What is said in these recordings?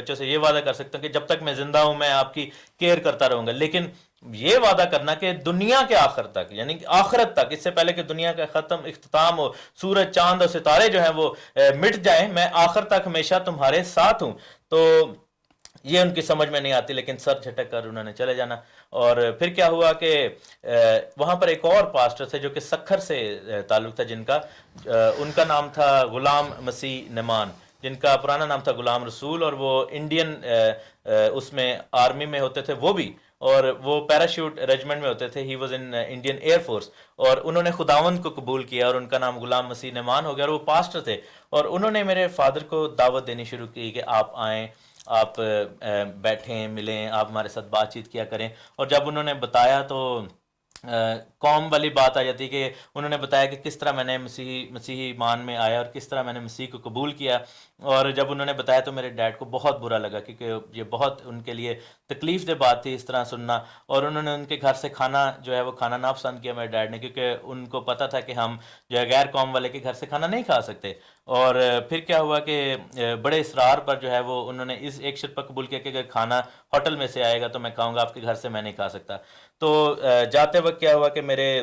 بچوں سے یہ وعدہ کر سکتا ہوں کہ جب تک میں زندہ ہوں میں آپ کی کیئر کرتا رہوں گا، لیکن یہ وعدہ کرنا کہ دنیا کے آخر تک، یعنی کہ آخرت تک، اس سے پہلے کہ دنیا کا اختتام ہو، سورج چاند اور ستارے جو ہیں وہ مٹ جائیں، میں آخر تک ہمیشہ تمہارے ساتھ ہوں. تو یہ ان کی سمجھ میں نہیں آتی، لیکن سر جھٹک کر انہوں نے چلے جانا. اور پھر کیا ہوا کہ وہاں پر ایک اور پاسٹر تھے جو کہ سکھر سے تعلق تھا، جن کا ان کا نام تھا غلام مسیح نعمان، جن کا پرانا نام تھا غلام رسول، اور وہ انڈین اس میں آرمی میں ہوتے تھے وہ بھی، اور وہ پیراشوٹ ریجمنٹ میں ہوتے تھے. He was in Indian air force, اور انہوں نے خداوند کو قبول کیا اور ان کا نام غلام مسیح نعمان ہو گیا، اور وہ پاسٹر تھے. اور انہوں نے میرے فادر کو دعوت دینی شروع کی کہ آپ آئیں، آپ بیٹھیں، ملیں، آپ ہمارے ساتھ بات چیت کیا کریں. اور جب انہوں نے بتایا تو قوم والی بات آ جاتی کہ انہوں نے بتایا کہ کس طرح میں نے مسیحی ایمان میں آیا اور کس طرح میں نے مسیح کو قبول کیا. اور جب انہوں نے بتایا تو میرے ڈیڈ کو بہت برا لگا، کیونکہ یہ بہت ان کے لیے تکلیف دہ بات تھی اس طرح سننا. اور انہوں نے ان کے گھر سے کھانا جو ہے وہ کھانا نا پسند کیا میرے ڈیڈ نے، کیونکہ ان کو پتہ تھا کہ ہم جو ہے غیر قوم والے کے گھر سے کھانا نہیں کھا سکتے. اور پھر کیا ہوا کہ بڑے اصرار پر جو ہے وہ انہوں نے اس ایک شرط پر قبول کیا کہ اگر کھانا ہوٹل میں سے آئے گا تو میں کھاؤں گا، آپ کے گھر سے میں نہیں کھا سکتا. تو جاتے وقت کیا ہوا کہ میرے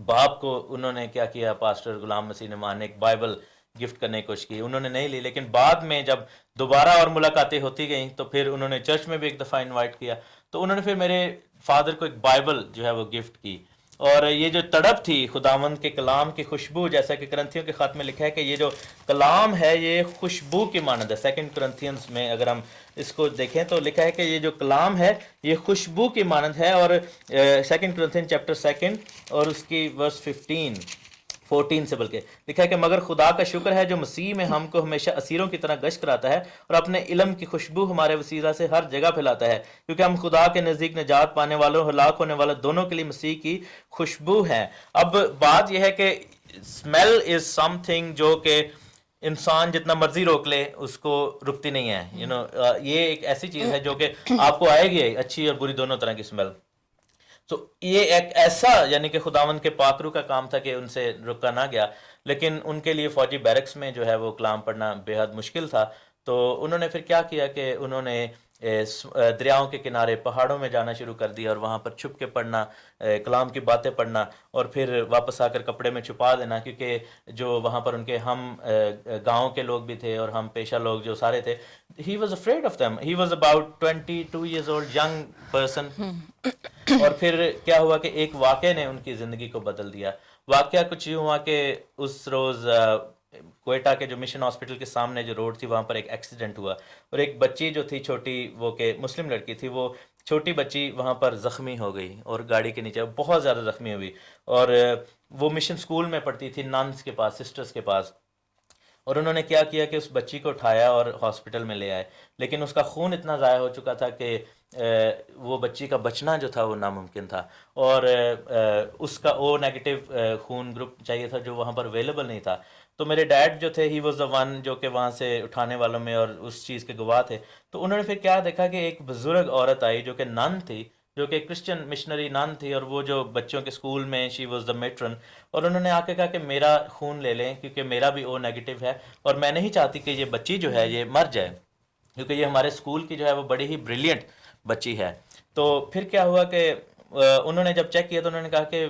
باپ کو انہوں نے کیا کیا، پاسٹر غلام مسیح نعمان نے ایک بائبل گفٹ کرنے کی کوشش کی. انہوں نے نہیں لی، لیکن بعد میں جب دوبارہ اور ملاقاتیں ہوتی گئیں تو پھر انہوں نے چرچ میں بھی ایک دفعہ انوائٹ کیا. تو انہوں نے پھر میرے فادر کو ایک بائبل جو ہے وہ گفٹ کی. اور یہ جو تڑپ تھی خداوند کے کلام کی خوشبو، جیسا کہ کرنتھیوں کے خط میں لکھا ہے کہ یہ جو کلام ہے یہ خوشبو کی مانند ہے. سیکنڈ کرنتھینز میں اگر ہم اس کو دیکھیں تو لکھا ہے کہ یہ جو کلام ہے یہ خوشبو کی مانند ہے. اور سیکنڈ کرنتھین چیپٹر 2 اور اس کی ورس 14 سے بلکہ لکھا ہے کہ مگر خدا کا شکر ہے جو مسیح میں ہم کو ہمیشہ اسیروں کی طرح گشت کراتا ہے اور اپنے علم کی خوشبو ہمارے وسیلہ سے ہر جگہ پھیلاتا ہے، کیونکہ ہم خدا کے نزدیک نجات پانے والوں ہلاک ہونے والوں دونوں کے لیے مسیح کی خوشبو ہیں. اب بات یہ ہے کہ اسمیل از سم تھنگ جو کہ انسان جتنا مرضی روک لے اس کو رکتی نہیں ہے. یہ ایک ایسی چیز ہے جو کہ آپ کو آئے گی اچھی اور بری دونوں طرح کی اسمیل. تو یہ ایک ایسا یعنی کہ خداوند کے پاکرو کا کام تھا کہ ان سے رکا نہ گیا. لیکن ان کے لیے فوجی بیرکس میں جو ہے وہ کلام پڑھنا بے حد مشکل تھا. تو انہوں نے پھر کیا کیا کہ انہوں نے دریاؤں کے کنارے پہاڑوں میں جانا شروع کر دیا اور وہاں پر چھپ کے پڑھنا، کلام کی باتیں پڑھنا، اور پھر واپس آ کر کپڑے میں چھپا دینا، کیونکہ جو وہاں پر ان کے ہم گاؤں کے لوگ بھی تھے اور ہم پیشہ لوگ جو سارے تھے. He was afraid of them. He was about 22 years old young person. اور پھر کیا ہوا کہ ایک واقعے نے ان کی زندگی کو بدل دیا. واقعہ کچھ یوں ہوا کہ اس روز کوئٹہ کے جو مشن ہاسپٹل کے سامنے جو روڈ تھی وہاں پر ایک ایکسیڈنٹ ہوا، اور ایک بچی جو تھی چھوٹی، وہ کہ مسلم لڑکی تھی، وہ چھوٹی بچی وہاں پر زخمی ہو گئی اور گاڑی کے نیچے بہت زیادہ زخمی ہوئی. اور وہ مشن اسکول میں پڑھتی تھی، ننس کے پاس، سسٹرز کے پاس. اور انہوں نے کیا کیا کہ اس بچی کو اٹھایا اور ہاسپٹل میں لے آئے، لیکن اس کا خون اتنا ضائع ہو چکا تھا کہ وہ بچی کا بچنا جو تھا وہ ناممکن تھا. اور اس کا او نیگیٹو خون گروپ چاہیے تھا جو وہاں پر اویلیبل نہیں تھا. تو میرے ڈیڈ جو تھے ہی واز دا ون جو کہ وہاں سے اٹھانے والوں میں اور اس چیز کے گواہ تھے. تو انہوں نے پھر کیا دیکھا کہ ایک بزرگ عورت آئی جو کہ نن تھی، جو کہ کرسچن مشنری نن تھی، اور وہ جو بچوں کے اسکول میں شی واز دا میٹرن. اور انہوں نے آ کے کہا کہ میرا خون لے لیں کیونکہ میرا بھی او نیگیٹو ہے، اور میں نہیں چاہتی کہ یہ بچی جو ہے یہ مر جائے، کیونکہ یہ ہمارے اسکول کی جو ہے وہ بڑی ہی بریلینٹ بچی ہے. تو پھر کیا ہوا کہ انہوں نے جب چیک کیا تو انہوں نے کہا کہ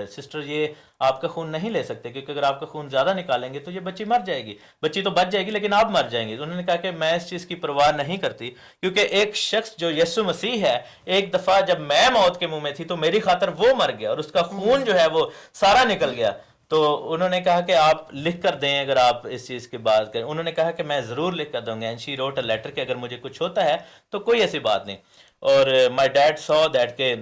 سسٹر یہ آپ کا خون نہیں لے سکتے، کیونکہ اگر آپ کا خون زیادہ نکالیں گے تو یہ بچی مر جائے گی. بچی تو بچ جائے گی لیکن آپ مر جائیں گے. انہوں نے کہا کہ میں اس چیز کی پرواہ نہیں کرتی، کیونکہ ایک شخص جو یسوع مسیح ہے، ایک دفعہ جب میں موت کے منہ میں تھی تو میری خاطر وہ مر گیا اور اس کا خون جو ہے وہ سارا نکل گیا. تو انہوں نے کہا کہ آپ لکھ کر دیں اگر آپ اس چیز کی بات کریں. انہوں نے کہا کہ میں ضرور لکھ کر دوں گا. And she wrote a letter کہ اگر مجھے کچھ ہوتا ہے تو کوئی ایسی بات نہیں. اور مائی ڈیڈ سو دیٹ کہ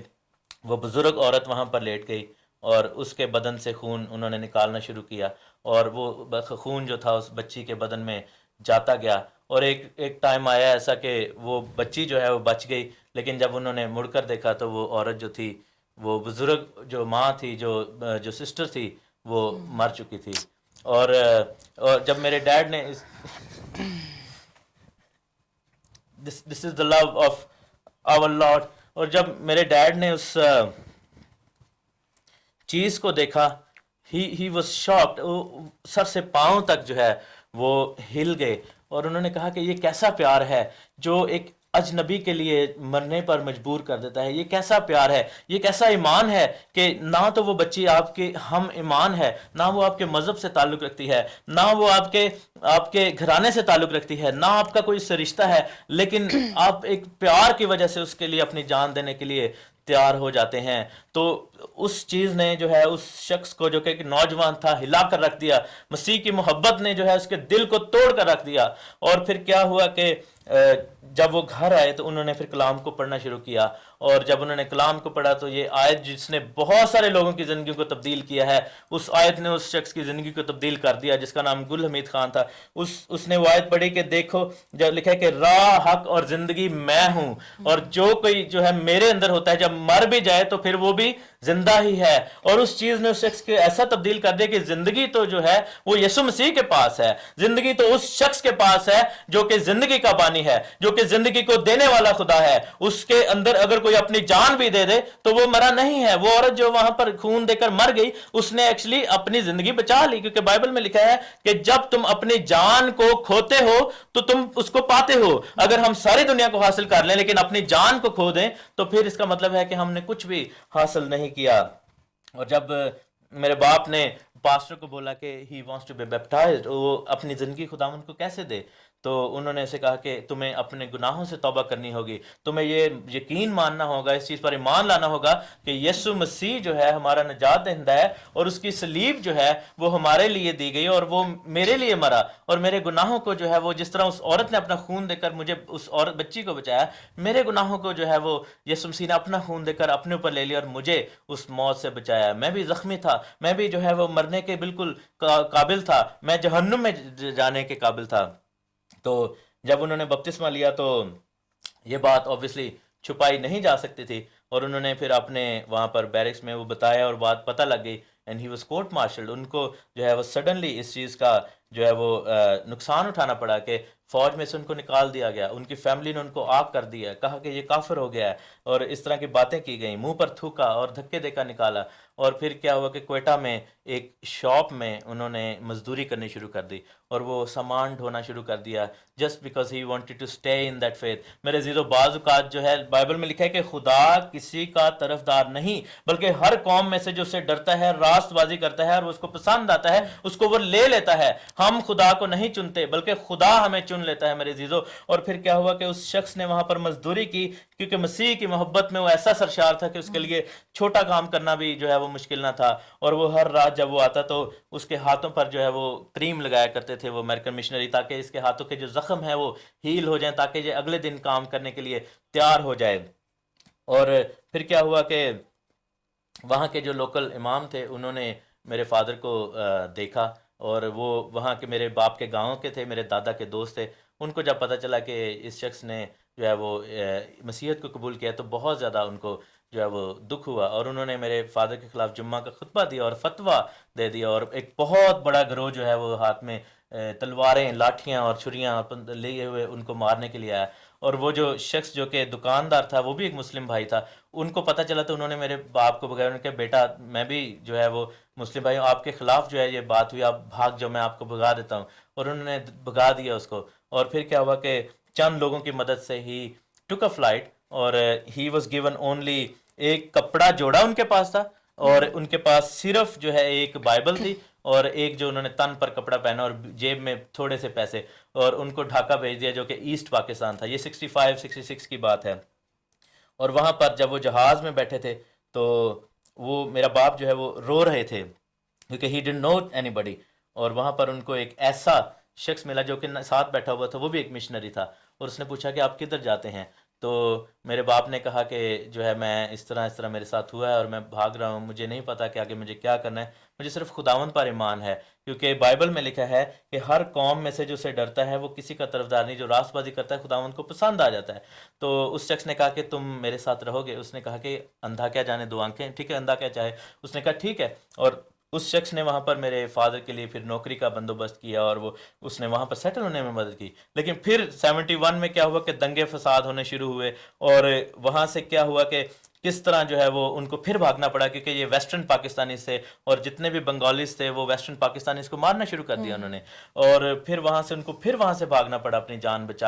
وہ بزرگ عورت وہاں پر لیٹ گئی اور اس کے بدن سے خون انہوں نے نکالنا شروع کیا، اور وہ خون جو تھا اس بچی کے بدن میں جاتا گیا. اور ایک ٹائم آیا ایسا کہ وہ بچی جو ہے وہ بچ گئی، لیکن جب انہوں نے مڑ کر دیکھا تو وہ عورت جو تھی، وہ بزرگ جو ماں تھی، جو سسٹر تھی، وہ مر چکی تھی. اور جب میرے ڈیڈ نے دس از دا لو آف آور لارڈ، اور جب میرے ڈیڈ نے اس چیز کو دیکھا ہی واز شاکڈ. سر سے پاؤں تک جو ہے وہ ہل گئے. اور انہوں نے کہا کہ یہ کیسا پیار ہے جو ایک اجنبی کے لیے مرنے پر مجبور کر دیتا ہے، یہ کیسا پیار ہے، یہ کیسا ایمان ہے کہ نہ تو وہ بچی آپ کے ہم ایمان ہے، نہ وہ آپ کے مذہب سے تعلق رکھتی ہے، نہ وہ آپ کے گھرانے سے تعلق رکھتی ہے، نہ آپ کا کوئی اس سے رشتہ ہے، لیکن آپ ایک پیار کی وجہ سے اس کے لیے اپنی جان دینے کے لیے تیار ہو جاتے ہیں۔ تو اس چیز نے جو ہے اس شخص کو جو کہ ایک نوجوان تھا ہلا کر رکھ دیا، مسیح کی محبت نے جو ہے اس کے دل کو توڑ کر رکھ دیا۔ اور پھر کیا ہوا کہ جب وہ گھر آئے تو انہوں نے پھر کلام کو پڑھنا شروع کیا، اور جب انہوں نے کلام کو پڑھا تو یہ آیت جس نے بہت سارے لوگوں کی زندگی کو تبدیل کیا ہے، اس آیت نے اس شخص کی زندگی کو تبدیل کر دیا جس کا نام گل حمید خان تھا۔ اس نے وہ آیت پڑھی کہ دیکھو جب لکھا ہے کہ راہ، حق اور زندگی میں ہوں، اور جو کوئی جو ہے میرے اندر ہوتا ہے جب مر بھی جائے تو پھر وہ بھی زندہ ہی ہے۔ اور اس چیز نے اس شخص کے ایسا تبدیل کر دیا کہ زندگی تو جو ہے وہ یسوع مسیح کے پاس ہے، زندگی تو اس شخص کے پاس ہے جو کہ زندگی کا بانی ہے، جو کہ زندگی کو دینے والا خدا ہے۔ اس کے اندر اگر کوئی اپنی جان بھی دے دے تو وہ مرا نہیں ہے۔ وہ عورت جو وہاں پر خون دے کر مر گئی اس نے ایکچولی اپنی زندگی بچا لی، کیونکہ بائبل میں لکھا ہے کہ جب تم اپنی جان کو کھوتے ہو تو تم اس کو پاتے ہو۔ اگر ہم ساری دنیا کو حاصل کر لیں لیکن اپنی جان کو کھو دیں تو پھر اس کا مطلب ہے کہ ہم نے کچھ بھی حاصل نہیں کیا۔ اور جب میرے باپ نے پاسٹر کو بولا کہ ہی وانٹس ٹو بی بیپٹائزڈ، وہ اپنی زندگی خداوند کو کیسے دے، تو انہوں نے اسے کہا کہ تمہیں اپنے گناہوں سے توبہ کرنی ہوگی، تمہیں یہ یقین ماننا ہوگا، اس چیز پر ایمان لانا ہوگا کہ یسوع مسیح جو ہے ہمارا نجات دہندہ ہے، اور اس کی صلیب جو ہے وہ ہمارے لیے دی گئی، اور وہ میرے لیے مرا، اور میرے گناہوں کو جو ہے وہ جس طرح اس عورت نے اپنا خون دے کر مجھے اس عورت بچی کو بچایا، میرے گناہوں کو جو ہے وہ یسوع مسیح نے اپنا خون دے کر اپنے اوپر لے لیا اور مجھے اس موت سے بچایا۔ میں بھی زخمی تھا، میں بھی جو ہے وہ مرنے کے بالکل قابل تھا، میں جہنم میں جانے کے قابل تھا۔ تو جب انہوں نے بپتسمہ لیا تو یہ بات اوبویسلی چھپائی نہیں جا سکتی تھی، اور انہوں نے پھر اپنے وہاں پر بیرکس میں وہ بتایا اور بات پتہ لگ گئی، اینڈ ہی واز کورٹ مارشلڈ۔ ان کو جو ہے وہ سڈنلی اس چیز کا جو ہے وہ نقصان اٹھانا پڑا کہ فوج میں سے ان کو نکال دیا گیا، ان کی فیملی نے ان کو آگ کر دیا، کہا کہ یہ کافر ہو گیا ہے، اور اس طرح کی باتیں کی گئیں، منہ پر تھوکا اور دھکے دے کر نکالا۔ اور پھر کیا ہوا کہ کوئٹہ میں ایک شاپ میں انہوں نے مزدوری کرنی شروع کر دی، اور وہ سامان ڈھونا شروع کر دیا just because he wanted to stay in that faith. میرے عزیزو، بعض اوقات جو ہے بائبل میں لکھا ہے کہ خدا کسی کا طرفدار نہیں بلکہ ہر قوم میں سے جو اسے ڈرتا ہے، راست بازی کرتا ہے اور وہ اس کو پسند آتا ہے اس کو وہ لے لیتا ہے۔ ہم خدا کو نہیں چنتے بلکہ خدا ہمیں چن لیتا ہے میرے عزیزو۔ اور پھر کیا ہوا کہ اس شخص نے وہاں پر مزدوری کی، کیونکہ مسیح کی محبت میں وہ ایسا سرشار تھا کہ اس کے لیے چھوٹا کام کرنا بھی جو ہے وہ مشکل نہ تھا، اور وہ ہر رات جب وہ آتا تو اس کے ہاتھوں پر جو ہے وہ کریم لگایا کرتے تھے وہ امریکن مشنری، تاکہ اس کے ہاتھوں کے جو زخم ہیں وہ ہیل ہو جائیں، تاکہ یہ اگلے دن کام کرنے کے لیے تیار ہو جائے۔ اور پھر کیا ہوا کہ وہاں کے جو لوکل امام تھے انہوں نے میرے فادر کو دیکھا، اور وہ وہاں کے میرے باپ کے گاؤں کے تھے، میرے دادا کے دوست تھے۔ ان کو جب پتہ چلا کہ اس شخص نے جو ہے وہ مسیحیت کو قبول کیا تو بہت زیادہ ان کو جو ہے وہ دکھ ہوا، اور انہوں نے میرے فادر کے خلاف جمعہ کا خطبہ دیا اور فتویٰ دے دیا، اور ایک بہت بڑا گروہ جو ہے وہ ہاتھ میں تلواریں، لاٹھیاں اور چھریاں لیے ہوئے ان کو مارنے کے لیے آیا۔ اور وہ جو شخص جو کہ دکاندار تھا وہ بھی ایک مسلم بھائی تھا، ان کو پتہ چلا تو انہوں نے میرے باپ کو بغیر، انہوں نے کہا بیٹا میں بھی جو ہے وہ مسلم بھائی ہوں، آپ کے خلاف جو ہے یہ بات ہوئی، آپ بھاگ جاؤ، میں آپ کو بھگا دیتا ہوں۔ اور انہوں نے بھگا دیا اس کو، اور پھر کیا ہوا کہ چند لوگوں کی مدد سے ہی ٹک اے فلائٹ، اور ہی واز گیون اونلی ایک کپڑا جوڑا ان کے پاس تھا، اور ان کے پاس صرف جو ہے ایک بائبل تھی، اور ایک جو انہوں نے تن پر کپڑا پہنا اور جیب میں تھوڑے سے پیسے، اور ان کو ڈھاکہ بھیج دیا جو کہ ایسٹ پاکستان تھا۔ یہ 65-66 کی بات ہے۔ اور وہاں پر جب وہ جہاز میں بیٹھے تھے تو وہ میرا باپ جو ہے وہ رو رہے تھے کیونکہ ہی ڈنٹ نو اینی بڈی، اور وہاں پر ان کو ایک ایسا شخص ملا جو کہ ساتھ بیٹھا ہوا تھا، وہ بھی ایک مشنری تھا، اور اس نے پوچھا کہ آپ کدھر جاتے ہیں؟ تو میرے باپ نے کہا کہ جو ہے میں اس طرح میرے ساتھ ہوا ہے اور میں بھاگ رہا ہوں، مجھے نہیں پتا کہ آگے مجھے کیا کرنا ہے، مجھے صرف خداوند پر ایمان ہے، کیونکہ بائبل میں لکھا ہے کہ ہر قوم میں سے جو اسے ڈرتا ہے وہ کسی کا طرفدار نہیں، جو راست بازی کرتا ہے خداوند کو پسند آ جاتا ہے۔ تو اس شخص نے کہا کہ تم میرے ساتھ رہو گے؟ اس نے کہا کہ اندھا کیا جانے دو آنکھیں، ٹھیک ہے اندھا کیا چاہے۔ اس نے کہا ٹھیک ہے، اور اس شخص نے وہاں پر میرے فادر کے لیے پھر نوکری کا بندوبست کیا، اور وہ اس نے وہاں پر سیٹل ہونے میں مدد کی۔ لیکن پھر 71 میں کیا ہوا کہ دنگے فساد ہونے شروع ہوئے، اور وہاں سے کیا ہوا کہ کس طرح جو ہے وہ ان کو پھر بھاگنا پڑا، کیونکہ یہ ویسٹرن پاکستانی سے اور جتنے بھی بنگالیز تھے وہ ویسٹرن پاکستانی کو مارنا شروع کر دیا انہوں نے، اور پھر وہاں سے ان کو پھر وہاں سے بھاگنا پڑا اپنی جان بچا